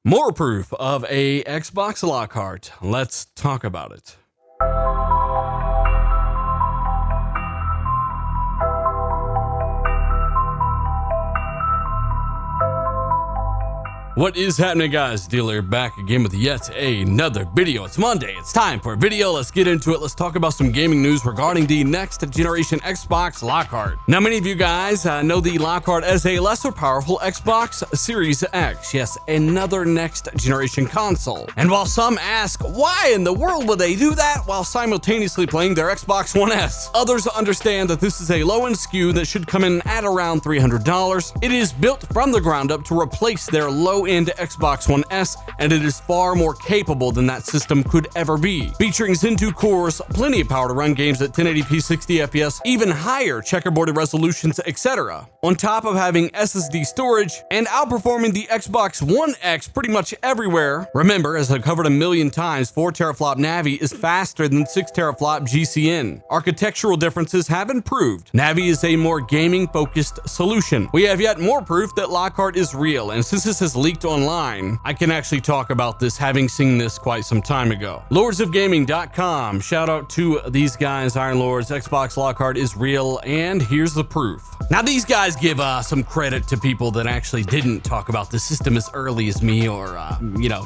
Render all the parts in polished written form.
More proof of a Xbox Lockhart. Let's talk about it. What is happening, guys? Dealer back again with yet another video. It's Monday. It's time for a video. Let's get into it. Let's talk about some gaming news regarding the next generation Xbox Lockhart. Now, many of you guys know the Lockhart as a lesser powerful Xbox Series X. Yes, another next generation console. And while some ask, why in the world would they do that while simultaneously playing their Xbox One S? Others understand that this is a low-end SKU that should come in at around $300. It is built from the ground up to replace their low-end Xbox One S, and it is far more capable than that system could ever be. Featuring Zen 2 cores, plenty of power to run games at 1080p 60 FPS, even higher checkerboarded resolutions, etc. On top of having SSD storage and outperforming the Xbox One X pretty much everywhere. Remember, as I've covered a million times, 4 teraflop Navi is faster than 6 teraflop GCN. Architectural differences have improved. Navi is a more gaming-focused solution. We have yet more proof that Lockhart is real, and since this has leaked online, I can actually talk about this, having seen this quite some time ago. lordsofgaming.com, shout out to these guys, Iron Lords. Xbox Lockhart is real, and here's the proof. Now, these guys give some credit to people that actually didn't talk about the system as early as me, or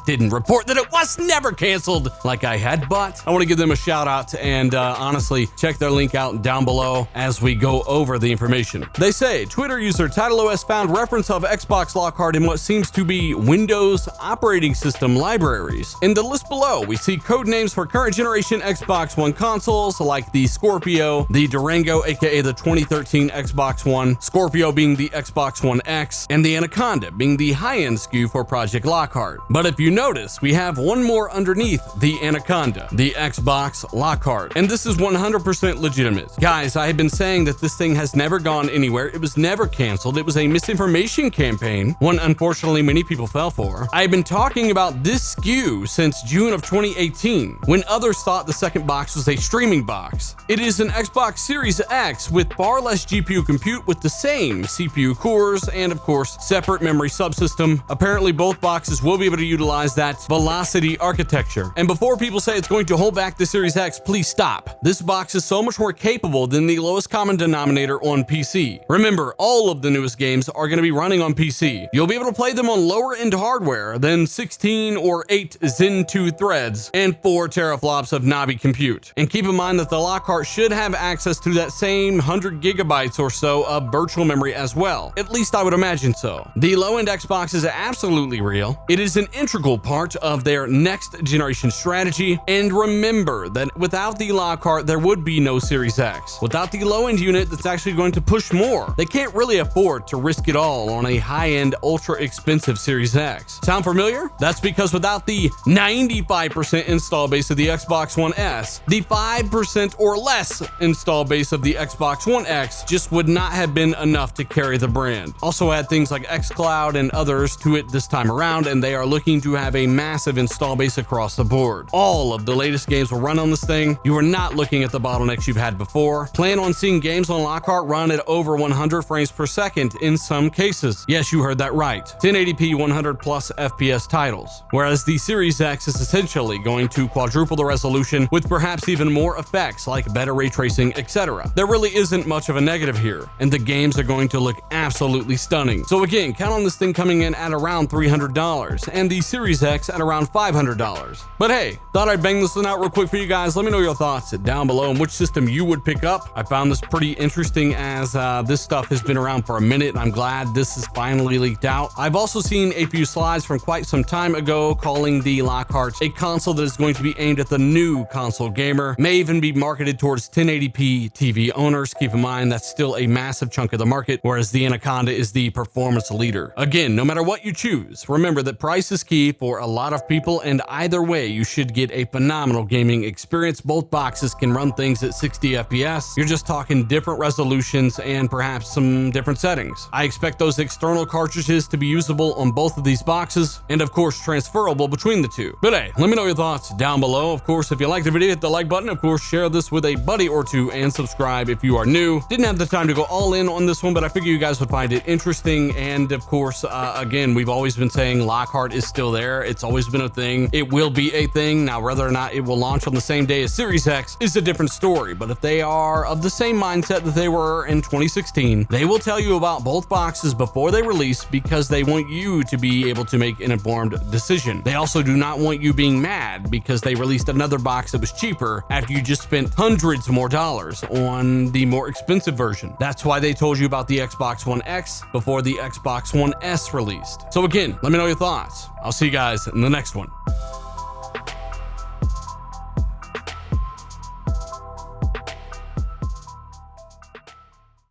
didn't report that it was never canceled like I had, but I want to give them a shout out, and honestly, check their link out down below as we go over the information. They say, Twitter user TitleOS found reference of Xbox Lockhart in what seems to be Windows operating system libraries. In the list below, we see code names for current generation Xbox One consoles like the Scorpio, the Durango, aka the 2013 Xbox One, Scorpio being the Xbox One X, and the Anaconda being the high-end SKU for Project Lockhart. But if you notice, we have one more underneath the Anaconda, the Xbox Lockhart, and this is 100% legitimate. Guys, I have been saying that this thing has never gone anywhere. It was never canceled. It was a misinformation campaign, one unfortunately many people fell for. I've been talking about this SKU since June of 2018, when others thought the second box was a streaming box. It is an Xbox Series X with far less GPU compute with the same CPU cores and, of course, separate memory subsystem. Apparently, both boxes will be able to utilize that velocity architecture. And before people say it's going to hold back the Series X, please stop. This box is so much more capable than the lowest common denominator on PC. Remember, all of the newest games are going to be running on PC. You'll be able to play them on lower-end hardware than 16 or 8 Zen 2 threads and 4 teraflops of Navi compute. And keep in mind that the Lockhart should have access to that same 100 gigabytes or so of virtual memory as well. At least I would imagine so. The low-end Xbox is absolutely real. It is an integral part of their next generation strategy. And remember that without the Lockhart, there would be no Series X. Without the low-end unit that's actually going to push more, they can't really afford to risk it all on a high-end, ultra-expensive Series X. Sound familiar? That's because without the 95% install base of the Xbox One S, the 5% or less install base of the Xbox One X just would not have been enough to carry the brand. Also add things like xCloud and others to it this time around, and they are looking to have a massive install base across the board. All of the latest games will run on this thing. You are not looking at the bottlenecks you've had before. Plan on seeing games on Lockhart run at over 100 frames per second in some cases. Yes, you heard that right. 1080p 100 plus FPS titles. Whereas the Series X is essentially going to quadruple the resolution with perhaps even more effects like better ray tracing, etc. There really isn't much of a negative here, and the games are going to look absolutely stunning. So again, count on this thing coming in at around $300 and the Series X at around $500. But hey, thought I'd bang this one out real quick for you guys. Let me know your thoughts down below on which system you would pick up. I found this pretty interesting as this stuff has been around for a minute, and I'm glad this is finally leaked out. I've also seen a few slides from quite some time ago calling the Lockhart a console that is going to be aimed at the new console gamer, may even be marketed towards 1080p TV owners. Keep in mind that's still a massive chunk of the market, whereas the Anaconda is the performance leader. Again, no matter what you choose, remember that price is key for a lot of people, and either way you should get a phenomenal gaming experience. Both boxes can run things at 60 FPS. You're just talking different resolutions and perhaps some different settings. I expect those external cartridges to be usable on both of these boxes, and of course transferable between the two. But hey, let me know your thoughts down below. Of course, if you like the video, hit the like button. Of course, share this with a buddy or two, and subscribe if you are new. Didn't have the time to go all in on this one, but I figure you guys would find it interesting. And of course, again, we've always been saying Lockhart is still there. It's always been a thing. It will be a thing. Now, whether or not it will launch on the same day as Series X is a different story. But if they are of the same mindset that they were in 2016, they will tell you about both boxes before they release, because they want you to be able to make an informed decision. They also do not want you being mad because they released another box that was cheaper after you just spent hundreds more dollars on the more expensive version. That's why they told you about the Xbox One X before the Xbox One S released. So again, let me know your thoughts. I'll see you guys in the next one.